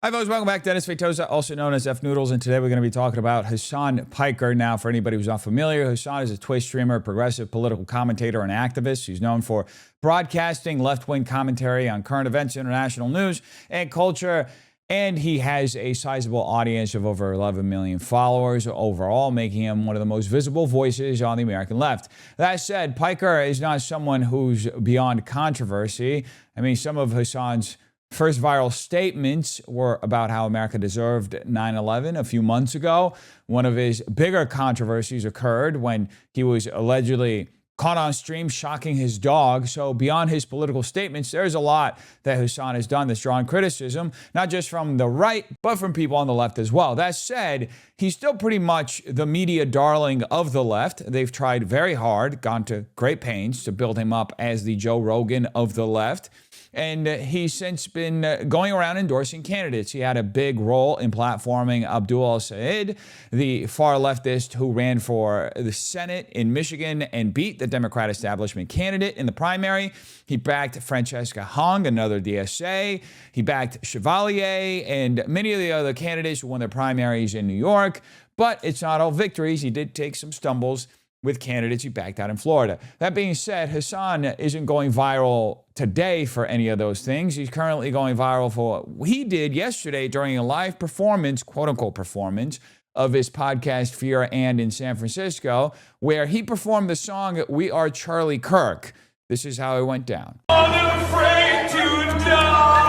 Hi folks, welcome back. Dennis Fatosa, also known as F Noodles, and today we're going to be talking about Hasan Piker. Now, for anybody who's not familiar, Hasan is a Twitch streamer, progressive political commentator, and activist. He's known for broadcasting left-wing commentary on current events, international news, and culture. And he has a sizable audience of over 11 million followers overall, making him one of the most visible voices on the American left. That said, Piker is not someone who's beyond controversy. I mean, some of Hasan's first viral statements were about how America deserved 9/11 a few months ago. One of his bigger controversies occurred when he was allegedly caught on stream shocking his dog. So beyond his political statements, there's a lot that Hasan has done that's drawn criticism, not just from the right, but from people on the left as well. That said, he's still pretty much the media darling of the left. They've tried very hard, gone to great pains to build him up as the Joe Rogan of the left. And he's since been going around endorsing candidates. He had a big role in platforming Abdul al-Sayed, the far leftist who ran for the Senate in Michigan and beat the Democrat establishment candidate in the primary. He backed Francesca Hong, another DSA. He backed Chevalier and many of the other candidates who won their primaries in New York. But it's not all victories. He did take some stumbles with candidates he backed out in Florida. That being said, Hasan isn't going viral today for any of those things. He's currently going viral for what he did yesterday during a live performance, quote-unquote performance, of his podcast Fear and in San Francisco, where he performed the song We Are Charlie Kirk. This is how it went down. Unafraid to die.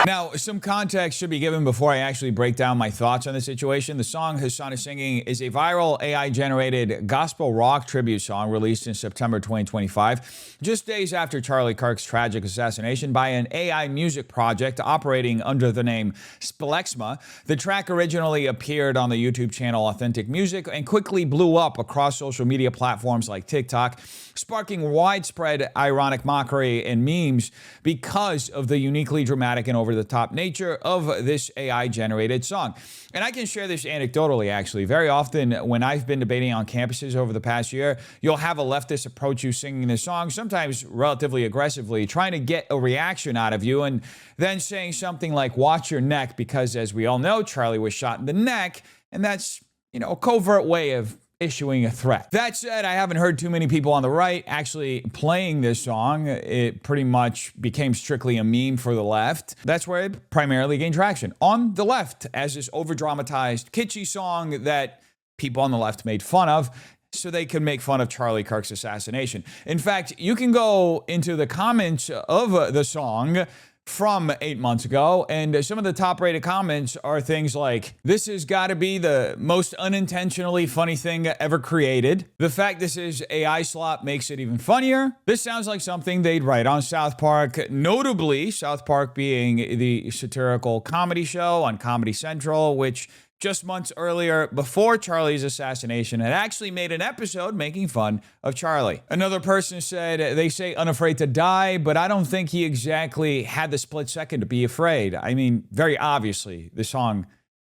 Now, some context should be given before I actually break down my thoughts on the situation. The song Hasan is singing is a viral AI-generated gospel rock tribute song released in September 2025, just days after Charlie Kirk's tragic assassination by an AI music project operating under the name Splexma. The track originally appeared on the YouTube channel Authentic Music and quickly blew up across social media platforms like TikTok, sparking widespread ironic mockery and memes because of the uniquely dramatic and over-the-top nature of this AI-generated song. And I can share this anecdotally, actually. Very often when I've been debating on campuses over the past year, you'll have a leftist approach you singing this song, sometimes relatively aggressively, trying to get a reaction out of you, and then saying something like, watch your neck, because as we all know, Charlie was shot in the neck, and that's, a covert way of issuing a threat. That said, I haven't heard too many people on the right actually playing this song. It pretty much became strictly a meme for the left. That's where it primarily gained traction. On the left, as this over-dramatized, kitschy song that people on the left made fun of so they could make fun of Charlie Kirk's assassination. In fact, you can go into the comments of the song from 8 months ago, and some of the top-rated comments are things like, this has got to be the most unintentionally funny thing ever created. The fact this is AI slop makes it even funnier. This sounds like something they'd write on South Park, notably South Park being the satirical comedy show on Comedy Central, which just months earlier, before Charlie's assassination, had actually made an episode making fun of Charlie. Another person said, they say unafraid to die, but I don't think he exactly had the split second to be afraid. I mean, very obviously, the song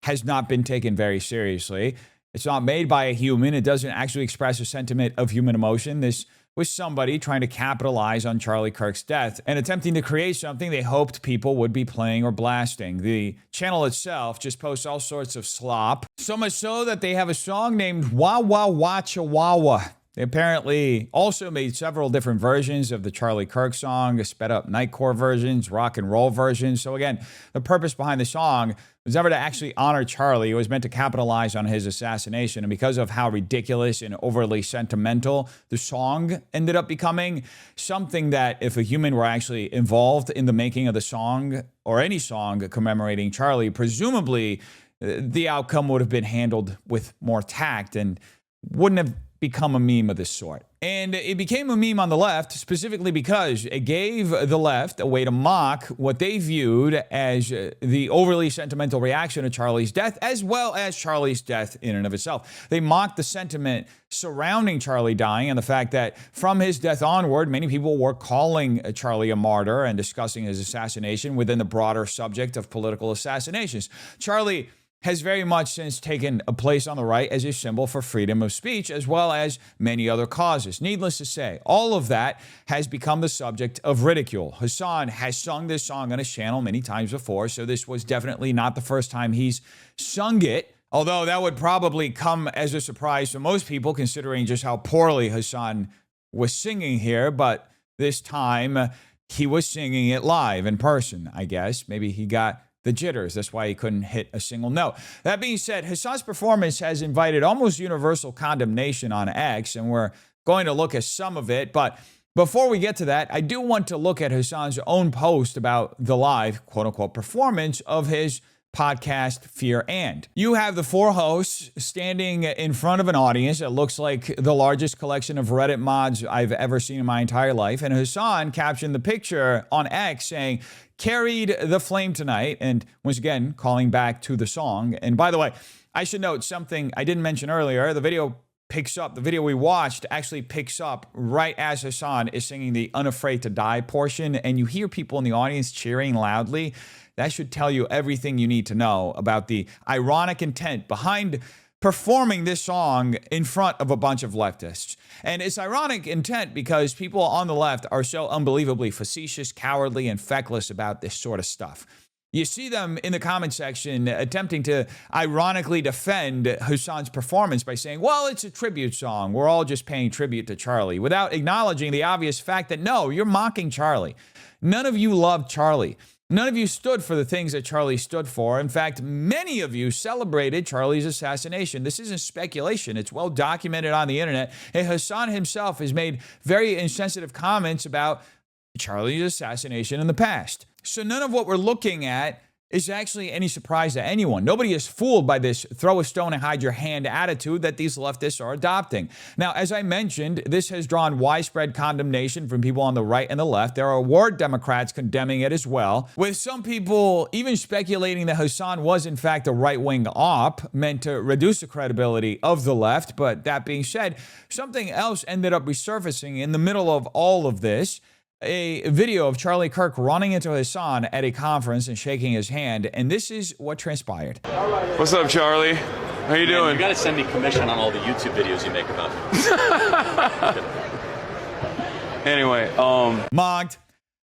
has not been taken very seriously. It's not made by a human. It doesn't actually express a sentiment of human emotion. This was somebody trying to capitalize on Charlie Kirk's death and attempting to create something they hoped people would be playing or blasting. The channel itself just posts all sorts of slop, so much so that they have a song named Wah Wah Wah Chihuahua. They apparently also made several different versions of the Charlie Kirk song, sped up nightcore versions, rock and roll versions. So again, the purpose behind the song was never to actually honor Charlie. It was meant to capitalize on his assassination. And because of how ridiculous and overly sentimental the song ended up becoming, something that if a human were actually involved in the making of the song or any song commemorating Charlie, presumably the outcome would have been handled with more tact and wouldn't have become a meme of this sort. And it became a meme on the left specifically because it gave the left a way to mock what they viewed as the overly sentimental reaction to Charlie's death, as well as Charlie's death in and of itself. They mocked the sentiment surrounding Charlie dying and the fact that from his death onward, many people were calling Charlie a martyr and discussing his assassination within the broader subject of political assassinations. Charlie has very much since taken a place on the right as a symbol for freedom of speech, as well as many other causes. Needless to say, all of that has become the subject of ridicule. Hasan has sung this song on his channel many times before, so this was definitely not the first time he's sung it, although that would probably come as a surprise to most people, considering just how poorly Hasan was singing here. But this time, he was singing it live in person, I guess. Maybe he got the jitters. That's why he couldn't hit a single note. That being said, Hasan's performance has invited almost universal condemnation on X, and we're going to look at some of it. But before we get to that, I do want to look at Hasan's own post about the live, quote-unquote, performance of his podcast, Fear And. You have the four hosts standing in front of an audience that looks like the largest collection of Reddit mods I've ever seen in my entire life. And Hasan captioned the picture on X saying, "Carried the flame tonight," and once again, calling back to the song. And by the way, I should note something I didn't mention earlier. The video we watched actually picks up right as Hasan is singing the Unafraid to Die portion, and you hear people in the audience cheering loudly. That should tell you everything you need to know about the ironic intent behind performing this song in front of a bunch of leftists. And it's ironic intent because people on the left are so unbelievably facetious, cowardly, and feckless about this sort of stuff. You see them in the comment section attempting to ironically defend Hasan's performance by saying, well, it's a tribute song. We're all just paying tribute to Charlie, without acknowledging the obvious fact that, no, you're mocking Charlie. None of you loved Charlie. None of you stood for the things that Charlie stood for. In fact, many of you celebrated Charlie's assassination. This isn't speculation. It's well documented on the internet. And Hasan himself has made very insensitive comments about Charlie's assassination in the past. So none of what we're looking at is actually any surprise to anyone. Nobody is fooled by this throw a stone and hide your hand attitude that these leftists are adopting. Now, as I mentioned, this has drawn widespread condemnation from people on the right and the left. There are war Democrats condemning it as well, with some people even speculating that Hasan was in fact a right-wing op meant to reduce the credibility of the left. But that being said, something else ended up resurfacing in the middle of all of this. A video of Charlie Kirk running into Hasan at a conference and shaking his hand, and this is what transpired. What's up, Charlie? How you doing? You gotta send me commission on all the YouTube videos you make about me. Anyway, Mogged.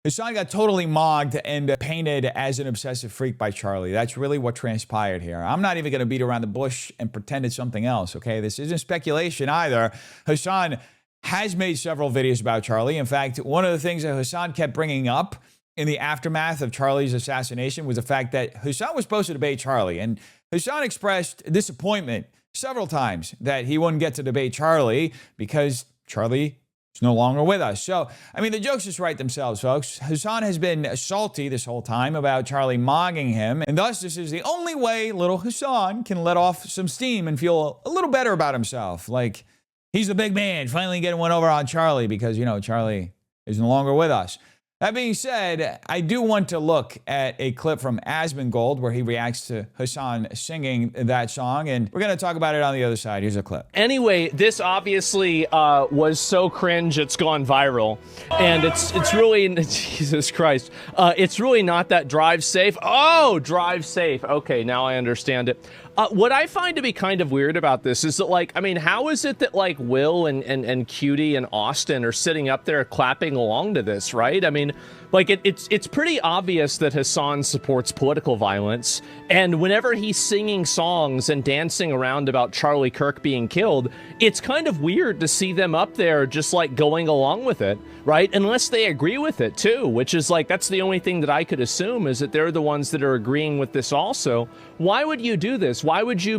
Hasan got totally mogged and painted as an obsessive freak by Charlie. That's really what transpired here. I'm not even going to beat around the bush and pretend it's something else, okay? This isn't speculation either. Hasan has made several videos about Charlie. In fact, one of the things that Hasan kept bringing up in the aftermath of Charlie's assassination was the fact that Hasan was supposed to debate Charlie. And Hasan expressed disappointment several times that he wouldn't get to debate Charlie because Charlie is no longer with us. So, I mean, the jokes just write themselves, folks. Hasan has been salty this whole time about Charlie mogging him. And thus, this is the only way little Hasan can let off some steam and feel a little better about himself. Like, he's the big man, finally getting one over on Charlie because, you know, Charlie is no longer with us. That being said, I do want to look at a clip from Asmin Gold where he reacts to Hasan singing that song, and we're going to talk about it on the other side. Here's a clip. Anyway, this obviously was so cringe it's gone viral, and it's really, Jesus Christ, it's really not that drive safe. Oh, drive safe. Okay, now I understand it. What I find to be kind of weird about this is that, like, I mean, how is it that, like, Will and Cutie and Austin are sitting up there clapping along to this, right? I mean, Like, it's pretty obvious that Hasan supports political violence, and whenever he's singing songs and dancing around about Charlie Kirk being killed, it's kind of weird to see them up there just, like, going along with it, right? Unless they agree with it, too, which is, like, that's the only thing that I could assume, is that they're the ones that are agreeing with this also. Why would you do this? Why would you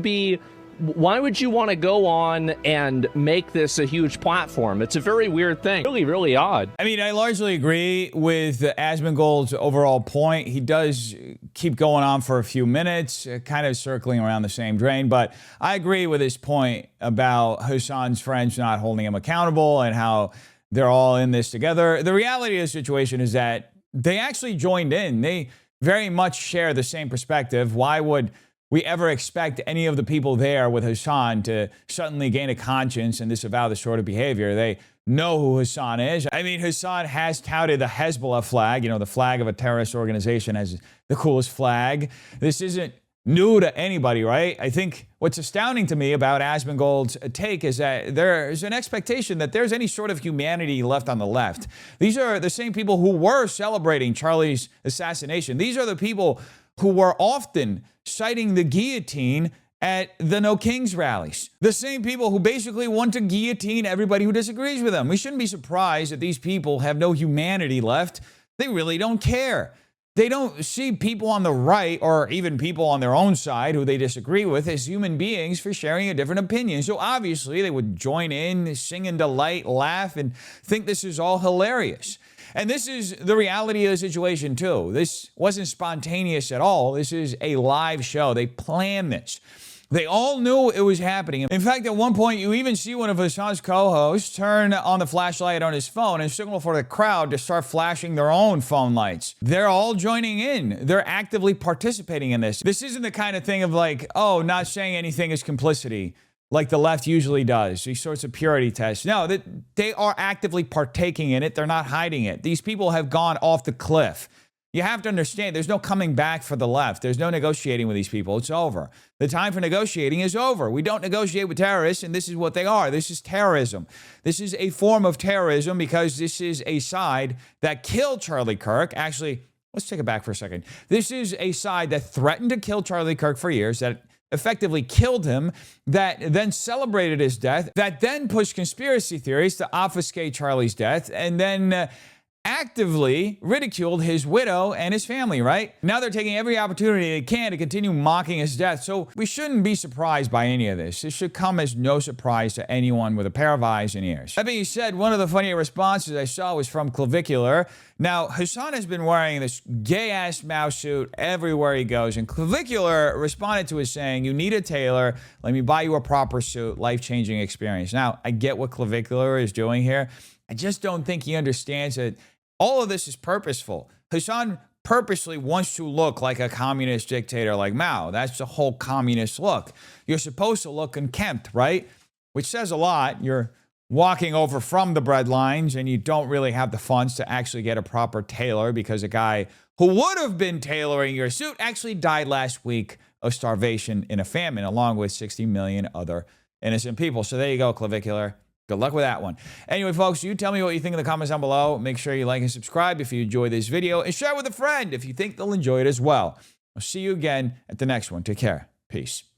want to go on and make this a huge platform? It's a very weird thing. Really, really odd. I mean, I largely agree with Asmongold's overall point. He does keep going on for a few minutes, kind of circling around the same drain. But I agree with his point about Hasan's friends not holding him accountable and how they're all in this together. The reality of the situation is that they actually joined in. They very much share the same perspective. Why would we ever expect any of the people there with Hasan to suddenly gain a conscience and disavow this sort of behavior? They know who Hasan is. I mean, Hasan has touted the Hezbollah flag, the flag of a terrorist organization, as the coolest flag. This isn't new to anybody, right? I think what's astounding to me about Asmongold's take is that there's an expectation that there's any sort of humanity left on the left. These are the same people who were celebrating Charlie's assassination. These are the people who were often citing the guillotine at the No Kings rallies. The same people who basically want to guillotine everybody who disagrees with them. We shouldn't be surprised that these people have no humanity left. They really don't care. They don't see people on the right or even people on their own side who they disagree with as human beings for sharing a different opinion. So obviously they would join in, sing in delight, laugh, and think this is all hilarious. And this is the reality of the situation, too. This wasn't spontaneous at all. This is a live show. They planned this. They all knew it was happening. In fact, at one point, you even see one of Hasan's co-hosts turn on the flashlight on his phone and signal for the crowd to start flashing their own phone lights. They're all joining in. They're actively participating in this. This isn't the kind of thing of like, oh, not saying anything is complicity, like the left usually does, these sorts of purity tests. No, they are actively partaking in it. They're not hiding it. These people have gone off the cliff. You have to understand, there's no coming back for the left. There's no negotiating with these people. It's over. The time for negotiating is over. We don't negotiate with terrorists, and this is what they are. This is terrorism. This is a form of terrorism because this is a side that killed Charlie Kirk. Actually, let's take it back for a second. This is a side that threatened to kill Charlie Kirk for years, that effectively killed him, that then celebrated his death, that then pushed conspiracy theories to obfuscate Charlie's death, and then actively ridiculed his widow and his family, right? Now they're taking every opportunity they can to continue mocking his death. So we shouldn't be surprised by any of this. This should come as no surprise to anyone with a pair of eyes and ears. That being said, one of the funnier responses I saw was from Clavicular. Now, Hasan has been wearing this gay-ass mouse suit everywhere he goes, and Clavicular responded to it saying, "You need a tailor. Let me buy you a proper suit. Life-changing experience." Now, I get what Clavicular is doing here. I just don't think he understands that all of this is purposeful. Hasan purposely wants to look like a communist dictator like Mao. That's the whole communist look. You're supposed to look unkempt, right? Which says a lot. You're walking over from the breadlines and you don't really have the funds to actually get a proper tailor because a guy who would have been tailoring your suit actually died last week of starvation in a famine, along with 60 million other innocent people. So there you go, Clavicular. Good luck with that one. Anyway, folks, you tell me what you think in the comments down below. Make sure you like and subscribe if you enjoyed this video, and share with a friend if you think they'll enjoy it as well. I'll see you again at the next one. Take care. Peace.